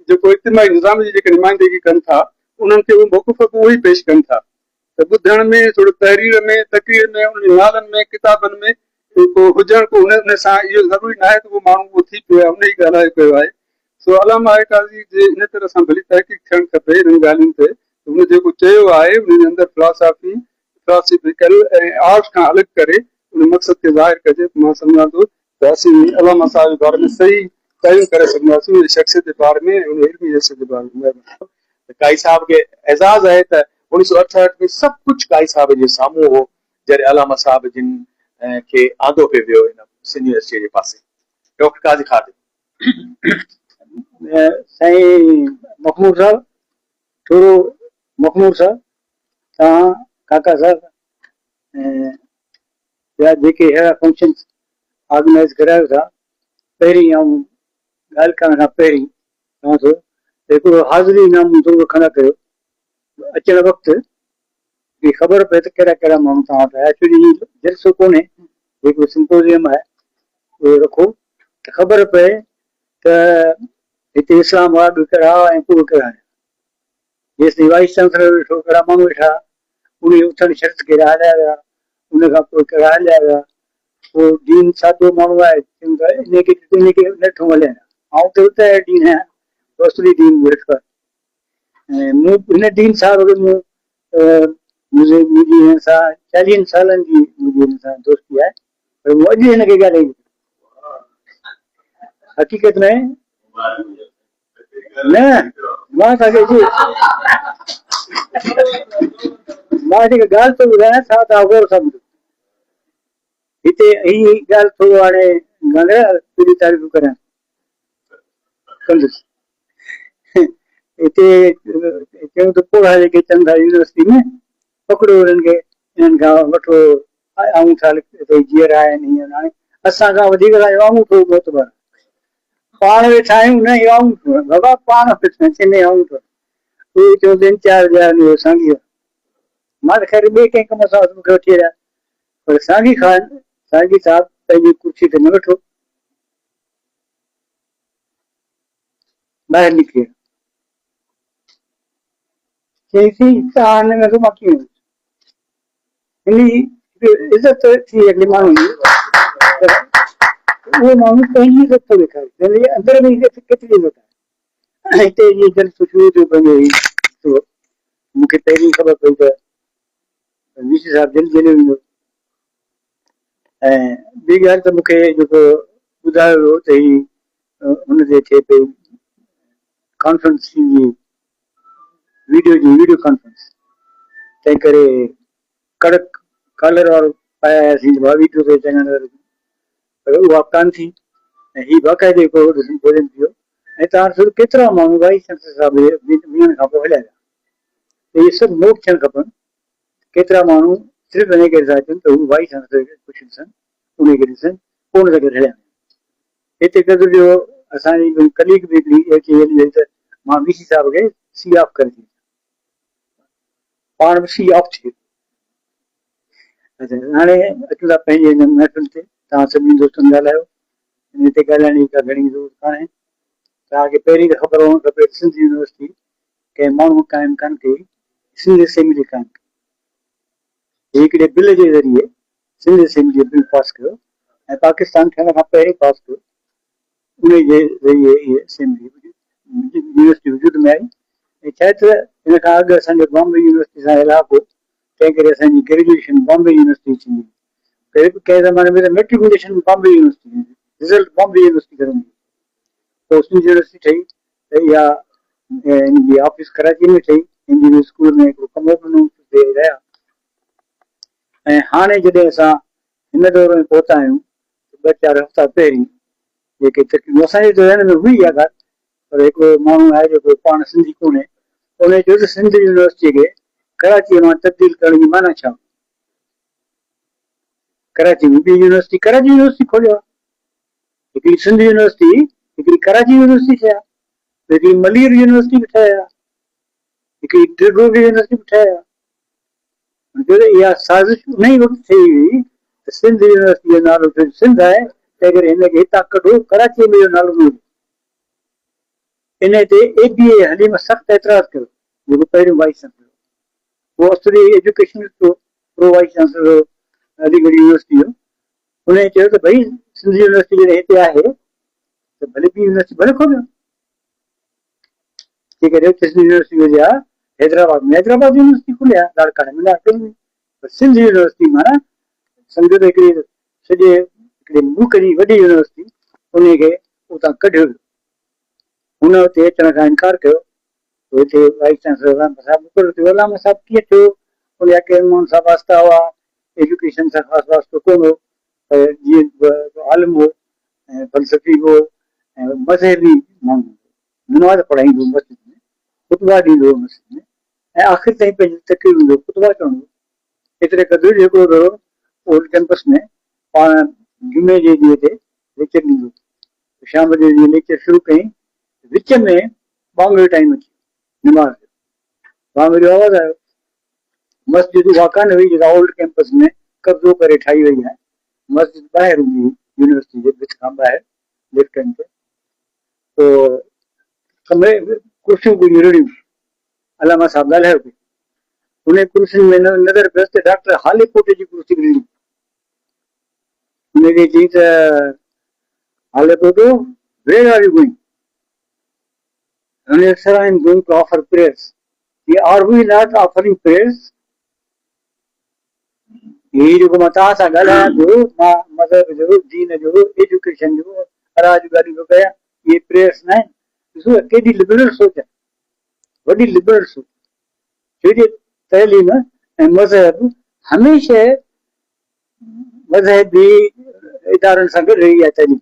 जेको इज्तिमाही निज़ाम जी जेके नुमाइंदगी कनि था उन्हनि खे उहे मौक़ुफ़ बि उहो ई पेश कनि था। त ॿुधण में, थोरो तहरीर में, तक़रीर में, उन नालनि में, किताबनि में को हुजणु को उन सां इहो ज़रूरी न आहे त उहो माण्हू उहो थी पियो आहे, उन ई ॻाल्हाए पियो आहे। सो अलामा काज़ी जे इन तरह सां भली तहक़ीक़ थियणु खपे इन ॻाल्हियुनि ते। हुन जेको चयो आहे उन जे अंदरि फिलासॉफिकल ऐं आर्ट खां अलॻि करे उन मक़सद खे ज़ाहिर कजे। मां सम्झां थो त असीं अलामा साहिब जे बारे में सही तइम करे सघंदासीं, उन शख़्सियत जे बारे में, उन इल्मी हैसियत जे बारे में। काई साहब खे एज़ाज़ आहे त 1968 में सभु कुझु काई साहब जे साम्हूं हो जॾहिं अलामा साहिब जिन खे आंदो पियो वियो इन सिंध यूनिवर्सिटी जे पासे। डॉक्टर काज़ी खादिम साईं मखमूद साहब, थोरो मखमूद साहब, तव्हां काका साहब या जेके अहिड़ा फंक्शन ऑर्गेनाइज़ करायो था, पहिरीं ऐं ॻाल्हि करण खां पहिरीं चवां थो हिकिड़ो हाज़िरी इनाम थोरो खणा कयो अचण वक़्तु, की ख़बर पए त कहिड़ा कहिड़ा माण्हू तव्हां वटि आया। एक्चुअली जलसो कोन्हे, जेको सिम्पोज़ियम आहे उहो रखो त ख़बर पए त हिते इस्लामाबाद कहिड़ा ऐं पोइ कहिड़ा आहिनि। जेसिताईं वाइस चांसलर वेठो, कहिड़ा माण्हू वेठा, उन उथण शर्त कहिड़ा हलिया विया, उन खां पोइ कहिड़ा हलिया विया, पोइ दीन सादो माण्हू आहे इनखे नथो हले। आउं त उते दीन आहियां, असली दीन वेठो आहे। ऐं मूं हिन दीन सां मूं मुंहिंजी हिन सां 40 सालनि जी मुंहिंजी हिन सां दोस्ती आहे, पर मूं अॼु हिनखे ॻाल्हाई हक़ीक़त में न। मां तव्हांखे जेका ॻाल्हि थो ॿुधायां छा तव्हां गौर सां ॿुधो। हिते हीअ ॻाल्हि थोरो हाणे तुंहिंजी तारीफ़ करियां कंदुसि। हिते चयूं त पोड़ा जेके चवंदा यूनिवर्सिटी में पकड़ो हिननि खे, हिननि खां वठो आङूठा जीअर आहिनि। हीअं हाणे असां खां वधीक आङूठो मोतबर पाण वेठा आहियूं न, इहो आङूठो बाबा पाण वेठा चवंदे आङूठो, उहे चवंदा आहिनि 4 हज़ार साॻी। मां त ख़ैर ॿिए कंहिं कम सां मूंखे वठी हलिया, पर साॻी साहिब पंहिंजी कुर्सी ते न वेठो। ॿाहिरि निकिरी चईसीं तव्हां हिन में मां कीअं हिन इज़त थी अॻिले माण्हू जी उहो माण्हू पंहिंजी इज़त थो ॾेखारे अंदर में इज़त केतिरी इज़त आहे हिते जीअं जल सुशरू जो पंहिंजो मूंखे पहिरीं ख़बर पई त वीसी साहिबु दिल्ली जेल वेंदो ऐं ॿी ॻाल्हि त मूंखे जेको ॿुधायो वियो त ही हुनते थिए पई कॉन्फ्रेंस थींदी वीडियो कॉन्फ्रेंस तंहिं करे कड़क कॉलर वारो पाया हुआसीं वीडियो ते चङा पर उहा कान थी ऐं हीउ बाक़ाइदे हिकिड़ो भोजन थियो ऐं तव्हां ॾिसो केतिरा माण्हू वाइस चांसलर साहिब विहण खां पोइ हलिया विया इहे सभु नोट थियणु खपनि केतिरा माण्हू सिर्फ़ु हिन करे था अचनि त हू वाइस चांसलर खे ख़ुशि ॾिसनि उन खे ॾिसनि पोइ हुन सां गॾु हलिया हिते गॾु जो असांजी कलीग बि हिकिड़ी अची वेंदी हुई त मां वीसी साहिब खे सी ऑफ करे ॾी पाण बि सी ऑफ थी हाणे अचूं था पंहिंजे हिन महफ़िल ते तव्हां सभिनी दोस्तनि ॻाल्हायो हिन ते ॻाल्हाइण जी का घणी ज़रूरत कान्हे तव्हांखे पहिरीं त ख़बर हुअणु खपे सिंध यूनिवर्सिटी कंहिं माण्हू क़ाइमु कान कई सिंध असेंबली क़ाइमु कई हिकिड़े बिल जे ज़रिए सिंध असेंबली बिल पास कयो ऐं पाकिस्तान थियण खां पहिरीं पास कयो उन जे ज़रिए इहे असेंबली यूनिवर्सिटी वजूद में आई ऐं छा आहे त हिन खां अॻु असांजो बॉम्बे यूनिवर्सिटी सां इलाइक़ो तंहिं करे असांजी ग्रेजुएशन बॉम्बे यूनिवर्सिटी थींदी कंहिं ज़माने में त matriculation Bombay university result Bombay university करंदी पोइ सिंध यूनिवर्सिटी ठही त इहा हिन जी ऑफिस कराची में ठही इंजीनियर स्कूल में हिकिड़ो कमरो ॾिनो रहिया ऐं हाणे जॾहिं असां हिन दौर में पहुता आहियूं ॿ चारि हफ़्ता पहिरीं जेके तकलीफ़ूं असांजे ज़हन में हुई इहा ॻाल्हि पर हिकिड़ो माण्हू आहे जेको पाण सिंधी कोन्हे उन चयो त सिंध यूनिवर्सिटीअ खे कराचीअ मां तब्दील करण जी माना छा कराची में ॿी यूनिवर्सिटी कराची यूनिवर्सिटी खोलियो आहे हिकिड़ी सिंध यूनिवर्सिटी हिकिड़ी कराची यूनिवर्सिटी ठहिया हिकिड़ी मलीर यूनिवर्सिटी बि ठहिया हिकिड़ी ड्रिगोग यूनिवर्सिटी बि ठहिया इहा साज़िश उन ई वक़्तु थिए हुई त सिंध यूनिवर्सिटी जो नालो सिंध आहे तंहिं करे हिनखे हितां कढो कराचीअ में इहो नालो न हुजे इन ते ABA हलीम सख़्तु एतिराज़ कयो जेको पहिरियों वाइस चांसलर उहो असली educationist pro wise chancellor Aligarh university जो उन चयो त भई सिंध यूनिवर्सिटी जॾहिं हिते आहे त भले ॿी यूनिवर्सिटी भले खोलियो जे करे सिंध यूनिवर्सिटी वॼा हैदराबाद में हैदराबाद यूनिवर्सिटी खुलिया लाड़काणे में लाड़काणे में सिंध यूनिवर्सिटी माना सम्झो त हिकिड़ी सॼे हिकिड़े मुल्क जी वॾी यूनिवर्सिटी उनखे उतां कढियो वियो हुन हुते अचण खां इनकार कयो हिते वाइस चांसलर अलामा साहिबु मुक़ररु थियो अलामा साहिबु कीअं थियो उनजा कंहिं माण्हुनि सां वास्ता हुआ एजुकेशन सां ख़ासि वास्तो कोन हो पर जीअं आलिम हो ऐं फ़लसफ़ी हो ऐं मज़हबी माण्हू नमाज़ पढ़ाईंदो मस्जिद में ख़ुतबा ॾींदो मस्जिद में ऐं आख़िर ताईं पंहिंजी तकरीर जो ख़ुतबा चवंदो एतिरे क़दुरु हिकिड़ो भेरो ओल्ड कैंपस में पाण जुमे जे ॾींहं ते लेक्चर ॾींदो शाम जो जीअं लेक्चर शुरू कयईं विच में बांग जो टाइम अची नमाज़ जो बांग जो आवाज़ु आयो मस्जिद उहा कान हुई जेका ओल्ड कैंपस में कब्ज़ो करे ठाही वई आहे मस्जिद ॿाहिरि हूंदी हुई यूनिवर्सिटी जे भित खां ॿाहिरि लेफ्टन ते पोइ कमरे कुर्सियूं ॻुड़ियूं रड़ियूं अलामा साहिबु ॻाल्हायो पियो उन कुर्सियुनि में नज़र पियसि त डॉक्टर हालीपोटे जी कुर्सी ॾिनी हुनखे चई त Halepoto where are you going Sir, I am going to offer prayers. Are we not offering prayers? ये जेको मां तव्हां सां ॻाल्हायां पियो मां मज़हब जो दीन जो एजुकेशन जो अराज ॻाल्हियूं पियो कयां इहे प्रेयर्स न आहिनि ॾिसो केॾी लिबरल सोच आहे वॾी लिबरल सोच छोजे तइलीम ऐं मज़हब हमेशह मज़हबी इदारनि सां गॾु रही आहे तइलीम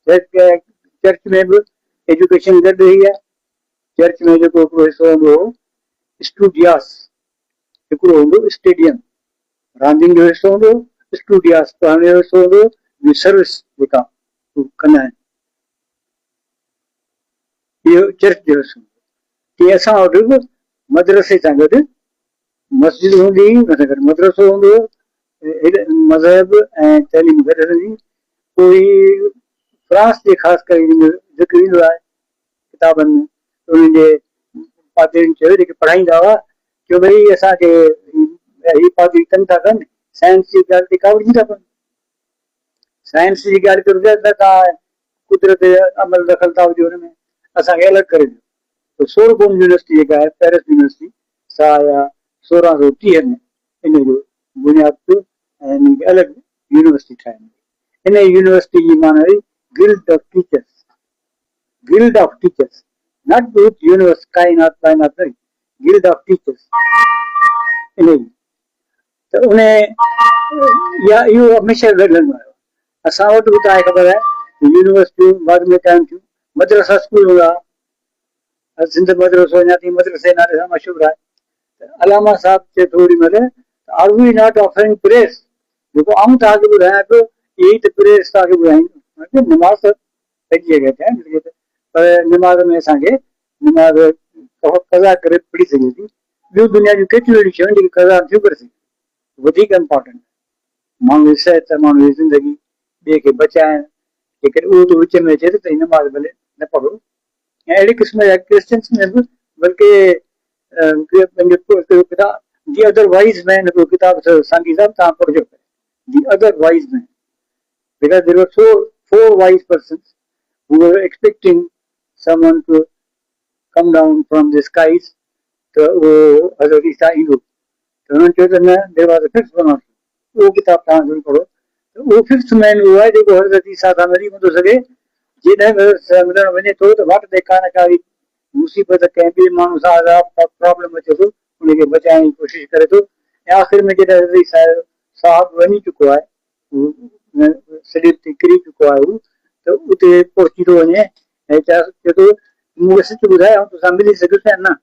चर्च में बि एजुकेशन गॾु रही आहे चर्च में जेको हिकिड़ो हिसो हूंदो हो स्टूडियास हिकिड़ो हूंदो स्टेडियम रांदियुनि जो हिसो हूंदो स्टूडियास पढ़ण जो हिसो हूंदो ॿी सर्विस जेका कंदा आहिनि इहो चर्च जो हिसो हूंदो तीअं असां वटि बि मदरसे सां गॾु मस्जिद हूंदी हुन सां गॾु मदरसो हूंदो मज़हब ऐं तइलीम गॾु हलंदी पोइ फ्रांस जे ख़ासि करे ज़िक्र ईंदो आहे किताबनि में उन्हनि जे पादरियुनि चयो जेके पढ़ाईंदा हुआ कि भई असांखे ही पादरी कनि था कनि साइंस जी ॻाल्हि ते कावड़जी था कनि साइंस जी ॻाल्हि करो त तव्हां कुदरत अमल दख़ल था हुजो हुन में असांखे अलॻि करे ॾियो सोरबोन यूनिवर्सिटी जेका आहे पेरिस यूनिवर्सिटी सा या 1630 में इन जो बुनियाद थियो ऐं इन खे अलॻि यूनिवर्सिटी ठाही इन यूनिवर्सिटी जी माना हुई guild of teachers not with universe काइनात वाइनात नहीं गिल्ड ऑफ टीचर्स इन जी त उन या इहो हमेशह गॾिजंदो आयो असां वटि बि तव्हांखे ख़बर आहे यूनिवर्सिटियूं बाद में कायम थियूं मदरसा स्कूल हुआ सिंध मदरसो अञा ताईं मदरसे नाले सां मशहूरु आहे अलामा साहब चए थो ओॾी महिल are we not offering press जेको आऊं तव्हांखे ॿुधायां पियो इहे ई त प्रेस तव्हांखे ॿुधाईंदो निमाज़ त पंहिंजी जॻह ते आहे पर निमाज़ में असांखे निमाज़ कज़ा करे पढ़ी सघे थी ॿियूं दुनिया जूं केतिरियूं अहिड़ियूं शयूं जेके कज़ा थियूं करे सघे वधीक इम्पोर्टेंट माण्हू जी सिहत माण्हू जी ज़िंदगी ॿिए खे बचाइण जेकॾहिं उहो त विच में अचे त नमाज़ भले न पढ़ो ऐं अहिड़े क़िस्म जा क्रिश्चन्स में बि बल्कि पंहिंजो किताब दी अदर वाइज़ मैन हिकिड़ो किताब अथव सांगी साहिब तव्हां पढ़िजो the other wise man because there were four wise persons who were expecting someone to come down from the skies to Hazrat Isa ईंदो त हुननि चयो त न there was a fifth one उहो किताब तव्हां ज़रूरु पढ़ो त उहो फिफ्थ मैन उहो आहे जेको हज़रत ईसा सां मिली नथो सघे जेॾहिं मिलणु वञे थो त वाट ते का न का मुसीबत कंहिं ॿिए माण्हू सां प्रॉब्लम अचे थो उनखे बचाइण जी कोशिशि करे थो ऐं आख़िर में जॾहिं हज़रत ईसा साहिबु वञी चुको आहे शरीर ते किरी चुको आहे हू त उते पहुची थो वञे ऐं चए थो मूंखे सच ॿुधाए ऐं तोसां मिली सघुसि या न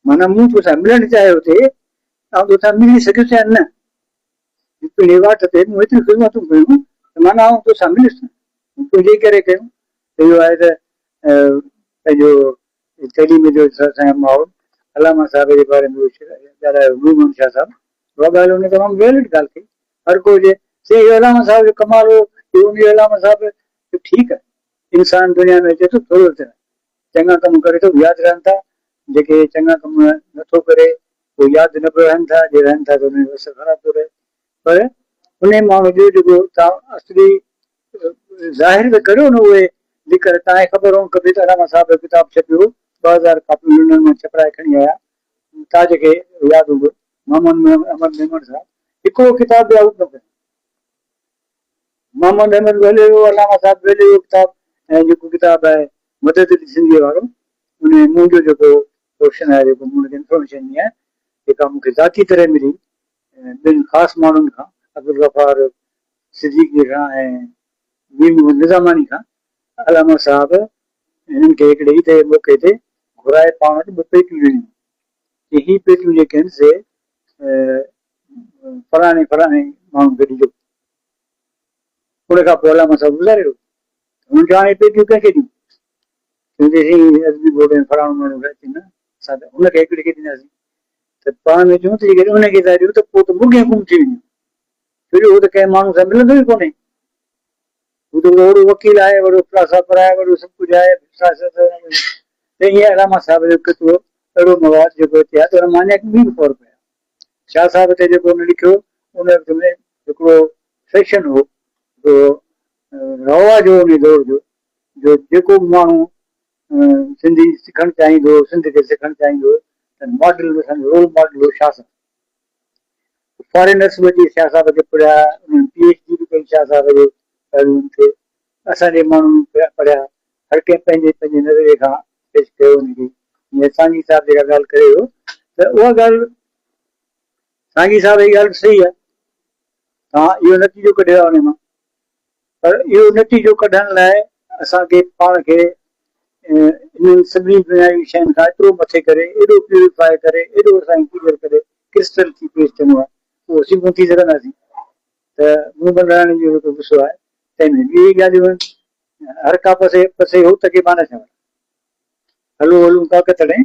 माना मूं तोसां मिलणु चाहियो हुते ऐं तोसां मिली सघुसि या न तुंहिंजे वाट ते मूं एतिरियूं ख़िदमतूं कयूं त माना आउं तोसां मिलियुसि तुंहिंजे करे कयूं त इहो आहे त पंहिंजो तइलीम जो असांजो माहौल अलामा साहिब जे बारे में ॻाल्हायो नूरमन शाह साहिबु उहा ॻाल्हि हुन तमामु वैलिड ॻाल्हि कई हर को हुजे से इहो अलामा साहिब जो कमाल हो इहो उन अलामा साहिब ठीकु आहे इंसानु दुनिया में अचे थो थोरो थिए चङा कम करे थो यादि रहनि था जेके चङा कम नथो करे उहे यादि न बि रहनि था जे रहनि था त उनजो असरु ख़राबु थो रहे पर उन माण्हू जो जेको तव्हां असली ज़ाहिर त करियो न उहे लिकर तव्हांखे ख़बर हो कबीर अलामा साहिब जो किताबु छपियो 2000 कापियूं उन्हनि मां छपराए खणी आया तव्हां जेके यादि हूंदो मोहम्मद अहमद मेमन साहिब हिकिड़ो किताब बि आउट न कयो मोहम्मद अहमद वेले अलामा साहिब वेले जो किताबु ऐं जेको किताबु आहे मदद सिंधीअ वारो उन मुंहिंजो जेको क्वेश्चन आहे जेको मूं हुनखे इंफॉर्मेशन ॾिनी आहे जेका मूंखे ज़ाती तरह मिली ॿिनि ख़ासि माण्हुनि खां अब्दुल गफ़ार सिद्दीक़ी खां ऐं मीर मोहम्मद निज़ामानी खां अलामा साहिब हिननि खे हिकिड़े ई ते मौक़े ते घुराए पाण वटि 2 पेटियूं ॾिनियूं ही पेटियूं जेके आहिनि से फलाणे माण्हू खे ॾिजो उन खां पोइ अलामा साहिब गुज़ारे वियो हुननि चयो हाणे पेटियूं कंहिंखे ॾियूं बोर्ड में फलाणो माण्हू अचे न असां त हुनखे हिकिड़े खे ॾींदासीं त पाण में चयूं त जेकॾहिं उनखे था ॾियूं त पोइ त मुगे गुम थी वञूं छो जो उहो त कंहिं माण्हू सां मिलंदो ई कोन्हे हू त वॾो वकील आहे वॾो फिलासफर आहे वॾो सभु कुझु आहे त ईअं अलामा साहिब जो केतिरो अहिड़ो मवाद जेको हिते आहे त हुन मान्या ॿी बि तौर पिया शाह साहिब ते जेको हुन लिखियो उन वक़्त में हिकिड़ो फैशन हो रवा जो उन दौर जो जेको माण्हू सिंधी सिखणु चाहींदो सिंध खे सिखणु चाहींदो त मॉडल रोल मॉडल हो शाह साहिब फॉरेनर्स बि अची शाह साहिब खे पढ़िया उन्हनि PhD बि कई शाह साहिब जे पहलुनि ते असांजे माण्हुनि पढ़िया हर कंहिं पंहिंजे पंहिंजे नज़रिए खां पेश कयो हुनखे जीअं सांगी साहिब जेका ॻाल्हि करे हो त उहा ॻाल्हि सांगी साहिब जी ॻाल्हि सही आहे तव्हां इहो नतीजो कढियो आहे उन मां पर इहो नतीजो कढण लाइ असांखे पाण खे इन्हनि सभिनी दुनिया जी शयुनि खां एतिरो मथे करे एॾो प्यूरिफाए करे एॾो असांखे क्लियर करे क्रिस्टल थी पेश थियणो आहे उहो सिंधू थी सघंदासीं त मूं बंदराणी जो जेको गुस्सो आहे तंहिंमें ॿी ॻाल्हियूं आहिनि हर का पसे हो त के माना चवण हलो हलूं काकतड़े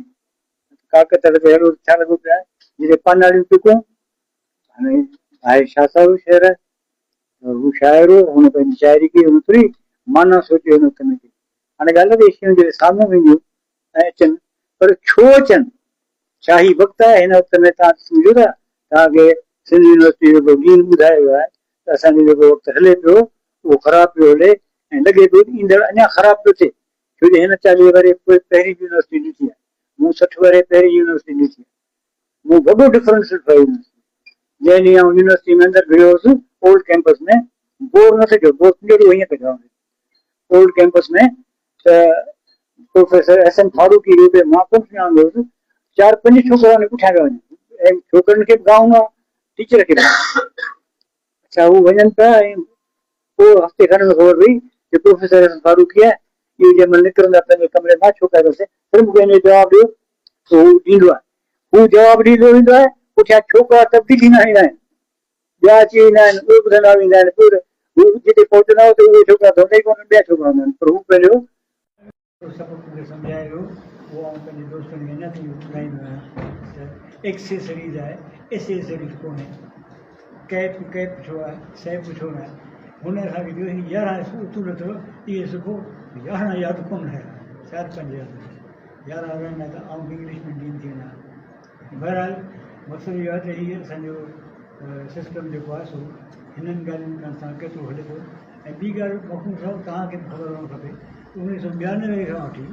ते हलो छा लॻो पियो आहे जिते पानाड़ियूं पिकूं हाणे आहे शाह साहिब शहर हू शाइर हो हुन पंहिंजी शाइरी कई हुन थोरी माना सोचियो हिन कम खे हाणे ॻाल्हि ते शयूं जेके साम्हूं ईंदियूं ऐं अचनि पर छो अचनि, छा ही वक़्तु आहे हिन वक़्त में तव्हां सम्झो था तव्हांखे सिंध यूनिवर्सिटी जो डीन ॿुधायो वियो आहे त असांजो जेको वक़्तु हले पियो उहो ख़राबु पियो हले ऐं लॻे पियो ईंदड़ अञा ख़राबु पियो थिए, छो जो हिन 40 वरे पहिरीं यूनिवर्सिटी ॾिठी आहे, मूं 60 वरे पहिरीं यूनिवर्सिटी ॾिठी आहे, मूं वॾो डिफरेंस ॾिठो आहे यूनिवर्सिटी। जंहिं ॾींहुं आउं यूनिवर्सिटी में अंदरि वियो हुउसि ओल्ड कैंपस में, बोर न थियो, बोर जो हीअं कढियो ओल्ड कैंपस में, त प्रोफेसर एस एन फारूकी रूपे मां कोन सुञाणंदो हुउसि, 4-5 छोकिरा पुठियां पिया वञनि ऐं छोकिरनि खे बि गाउन आहे, टीचर खे बि। अच्छा हू वञनि पिया ऐं पोइ हफ़्ते खनि में ख़बर पई कि प्रोफेसर एस एन फारूकी आहे, इहो जंहिं महिल निकिरंदा पंहिंजे कमरे मां छोकिरासीं सिर्फ़ु मूंखे हिन जो जवाबु ॾियो, त हू ॾींदो आहे, हू जवाबु ॾींदो वेंदो आहे, पुठियां छोकिरा तब्दीली न ईंदा आहिनि, ॿिया अची वेंदा आहिनि, उहे ॿुधंदा वेंदा आहिनि, पोइ हू जिते पहुचंदा त उहे छोकिरा धोता ई कोन, ॿिया छोकिरा हूंदा आहिनि, पर हू पंहिंजो सबक़ु मूंखे सम्झायो, उहो आउं पंहिंजे दोस्तनि खे अञा ताईं ॿुधाईंदो आहियां त एक्सेसरीज़ आहे, एसेसरीज़ कोन्हे, कैप छो आहे, सैप छो न आहे, हुन असांखे जो 11 उसूल अथव इहे सिखो, 11 यादि कोन आहे, 4-5 यादि 11 रहंदा त आउं इंग्लिश में डीन थी वञा। बहरहाल मक़सदु इहो आहे त हीअ असांजो सिस्टम जेको आहे सो हिननि ॻाल्हियुनि सां केतिरो हले थो। ऐं ॿी ॻाल्हि मखूं सां तव्हांखे ख़बर हुअणु खपे, 1992 खां वठी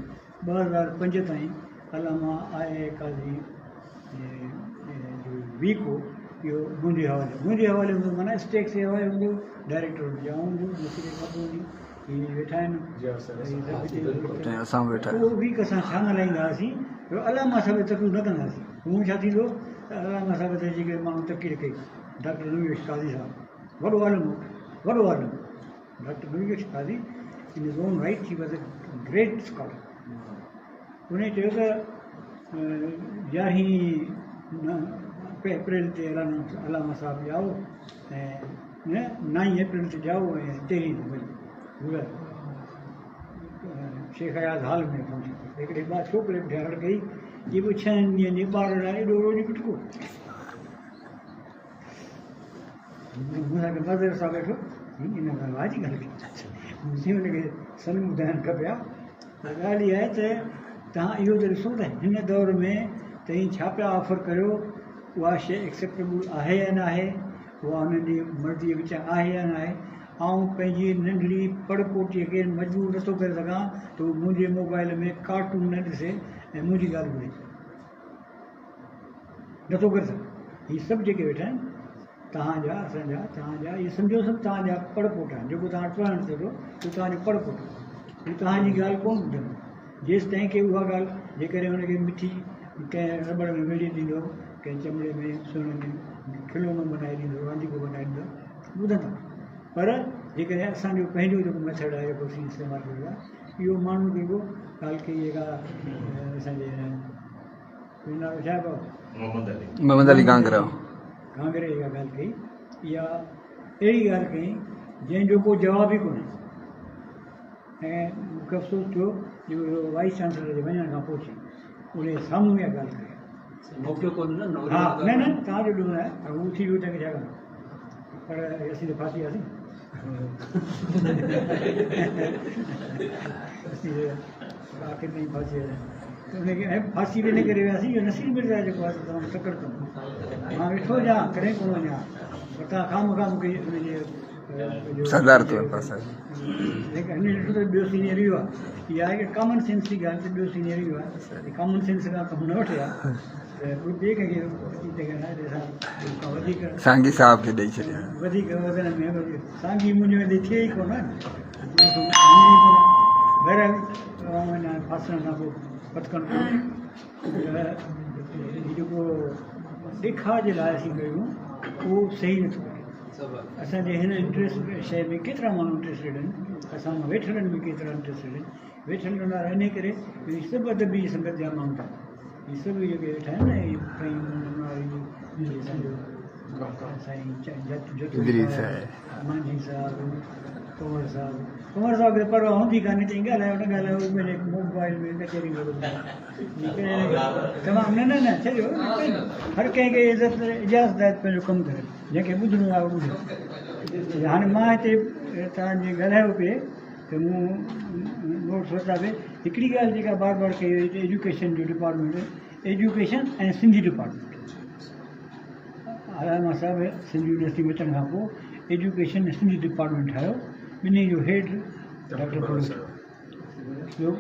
2005 ताईं अलामा IIA काज़ी जो वीक हो इहो मुंहिंजे हवाले हूंदो, माना स्टेक जे हवाले हूंदो, डायरेक्टर हुनजा हूंदो, नसीब खां हूंदी, हीअ वेठा आहिनि असां वेठा उहो वीक असां छा न लाहींदा हुआसीं, अलामा साहिब तकलीफ़ न कंदा हुआसीं, हूअं छा थींदो त अलामा साहिब ते जेके माण्हू तकीर कई, डॉक्टर नवीश काज़ी साहिबु वॾो आलम doctor Navish Qazi in is on right he was a great scholar. उन चयो त 11 अप्रैल ते अलामा साहिबु ॼाओ ऐं 9 अप्रैल ते ॼाओ ऐं 13 ते वञो शेख अयाज़ हाल में पहुची। हिकिड़े ॿ छोकिरे पुठियां हड़ कई, इहे बि 6 ॾींहंनि जे ॿार लाइ एॾो रोज़ कुटको, मूंसां नज़र सां वेठो, इन ॻाल्हि वाजी ॻाल्हि कई, हुनखे सन ॿुधाइणु खपे हा। ॻाल्हि इहा आहे त तव्हां इहो त ॾिसो त हिन दौर में त ही छा पिया ऑफर कयो, उहा शइ एक्सेप्टेबल आहे या न आहे, उहा हुननि जी मर्ज़ीअ विच आहे या न आहे। ऐं पंहिंजी नंढड़ी पड़पोटीअ खे मजबूर नथो करे सघां त उहो मुंहिंजे मोबाइल में कार्टून न ॾिसे ऐं मुंहिंजी ॻाल्हि ॿुधे, नथो करे सघां। हीअ सभु जेके वेठा आहिनि तव्हांजा तव्हांजा इहे सम्झो सभु तव्हांजा पड़पोटा आहिनि, जेको तव्हां पढ़णु थियो उहो तव्हांजो पड़पोट, हू तव्हांजी ॻाल्हि कोन ॿुधंदो जेसि ताईं की उहा ॻाल्हि जेकॾहिं हुनखे मिठी कंहिं रबड़ में वेड़ी ॾींदो, कंहिं चमड़े में सोने में खिलोनो बनाए ॾींदो, रांदीको बनाए ॾींदो, ॿुधंदा। पर जेकॾहिं असांजो पंहिंजो जेको मेथड आहे जेको असीं इस्तेमालु कयो आहे, इहो माण्हू जेको ॻाल्हि कई जेका असांजे नालो छा आहे मोहम्मद अली कांगरे जेका ॻाल्हि कई, इहा अहिड़ी ॻाल्हि कई जंहिंजो को जवाबु ई कोन्हे। ऐं मूंखे अफ़सोस थियो जो वाइस चांसलर जे वञण खां पोइ उन साम्हूं इहा ॻाल्हि कई, मौक़ो कोन्हे न, हा न तव्हांजो ॾिनो आहे, हू थी वियो तंहिंखे छा कंदो, पर असीं त फासी वियासीं, आख़िर ताईं फासी विया, उनखे ऐं फासी बि न करे वियासीं, इहो नसीब मिर्ज़ा जेको आहे तमामु तकड़ि कमु, मां वेठो हुजां कॾहिं कोन वञा, पर तव्हां खामखां मूंखे हुनजे सरदार थियो हिन ॾिठो त ॿियो सीनियर इहो आहे, इहा आहे की कॉमन सेंस जी ॻाल्हि त ॿियो सीनियर इहो आहे, कॉमन सेंस खां कमु न वठे आहे त ॿिए कंहिंखे वधीक सांगी साहिब खे ॾेई छॾिया, वधीक वज़न में सांगी मुंहिंजे में थिए ई कोन, बहरहाल अञा फासण खां पोइ पतकनि कोन्हे, जेको ॾेखार जे लाइ असीं कयूं उहो सही नथो करे। असांजे हिन इंट्रस्ट शइ में केतिरा माण्हू इंट्रस्टेड आहिनि, असां वेठलनि में केतिरा इंट्रस्टेड आहिनि, वेठल वारा इन करे सभु अदबी संगत जा माण्हू था, हीअ सभु जेके वेठा आहिनि मांझी साहिबु, कंवर साहिब खे परवाह हूंदी कान्हे चई ॻाल्हायो न ॻाल्हायो, पंहिंजे मोबाइल में कचहरी में तमामु न छॾियो, हर कंहिंखे इज़त इजाज़त आहे पंहिंजो कमु करे, जंहिंखे ॿुधणो आहे उहो ॿुधे। हाणे मां हिते तव्हांजे ॻाल्हायो पिए त त मूं नोट्स वरिता पे हिकिड़ी ॻाल्हि जेका बार बार कई वई त एजुकेशन जो डिपार्टमेंट एजुकेशन ऐं सिंधी डिपार्टमेंट आलामा साहिबु सिंधी यूनिवर्सिटी में अचण खां पोइ एजुकेशन ऐं सिंधी डिपार्टमेंट ठाहियो ॿिन्ही जो हेड डॉक्टर पड़ोस ॿियो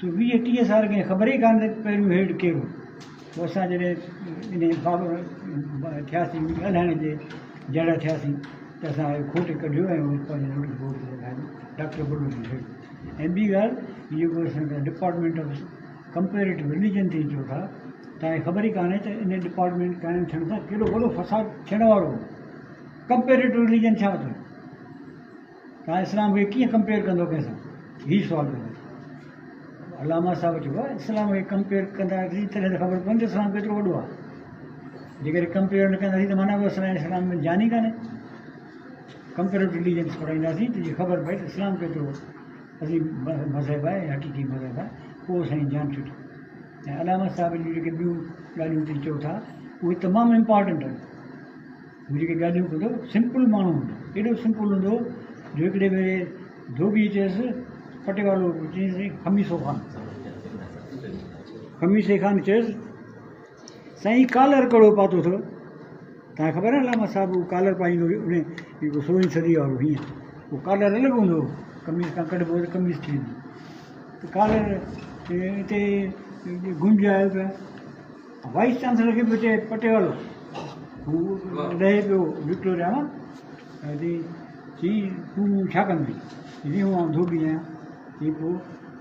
20-30 साल कंहिं ख़बर ई कान पहिरियों हेड केरु पोइ असां जॾहिं इन थियासीं ॻाल्हाइण जे जहिड़ा थियासीं त असां खोटे कढियो ऐं पंहिंजे नोटिस बोर्ड ते लॻायो डॉक्टर पड़ोस हेड ऐं ॿी ॻाल्हि इहो असां डिपार्टमेंट ऑफ कंपेरेटिव रिलीजन ते चयो था तव्हांखे ख़बर ई कान्हे त इन डिपार्टमेंट काइम थियण सां केॾो वॾो फसाद थियण वारो हो कंपेरेटिव रिलीजन छा मतिलबु तव्हां इस्लाम खे कीअं कंपेयर कंदो कंहिंसां हीउ सुवालु कंदो अलामा साहिबु चयो आहे इस्लाम खे कंपेयर कंदासीं तॾहिं त ख़बर पवंदी इस्लाम केतिरो वॾो आहे जेकॾहिं कंपेयर न कंदासीं त माना असां इस्लाम में जान ई कान्हे कंपेरेटिव रिलीजन्स पढ़ाईंदासीं त इहा ख़बर पए त इस्लाम केतिरो असीं मज़हब आहे हक़ीक़ी मज़हब आहे पोइ असांजी जान छुटी ऐं अलामा साहिब जूं जेके ॿियूं ॻाल्हियूं तव्हां चओ था उहे तमामु इम्पॉर्टेंट आहिनि उहे जेके ॻाल्हियूं कंदो सिंपल माण्हू हूंदो एॾो सिंपल हूंदो जो हिकिड़े भेरे धोबी चयसि पटे वारो चयईंसि खमीसो ख़ान चयसि साईं कालर कहिड़ो पातो अथव तव्हांखे ख़बर आहे अलामा साहिबु उहो कालर पाईंदो उन 16वीं सदी वारो हीअं उहो कालर अलॻि हूंदो कमीज़ खां कढिबो त कमीज़ थी वेंदी त कालर हिते गुंज आयो पिया वाइस चांसलर खे बि चए पटे वारो हू रहे पियो विक्टोरिया मां चई तूं छा कंदी जीअं आउं धोबी आहियां चई पोइ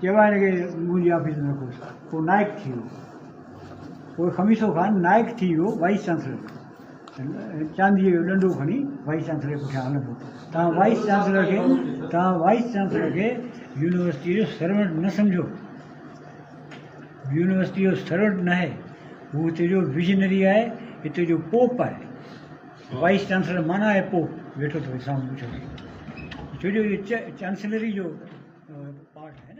चवां हिनखे मुंहिंजी ऑफिस में रखोसि पोइ नाइक थी वियो पोइ खमीसो ख़ान नाइक थी वियो वाइस चांसलर चांदीअ जो ॾंडो खणी वाइस चांसलर पुठियां हलंदो तव्हां वाइस चांसलर खे यूनिवर्सिटी जो सर्वेंट न सम्झो यूनिवर्सिटी जो सर्वेंट न आहे हू हिते जो विजनरी आहे हिते जो पोप आहे वाइस चांसलर माना आहे पोप वेठो अथव साम्हूं छो जो इहो चांसलरी जो पार्ट आहे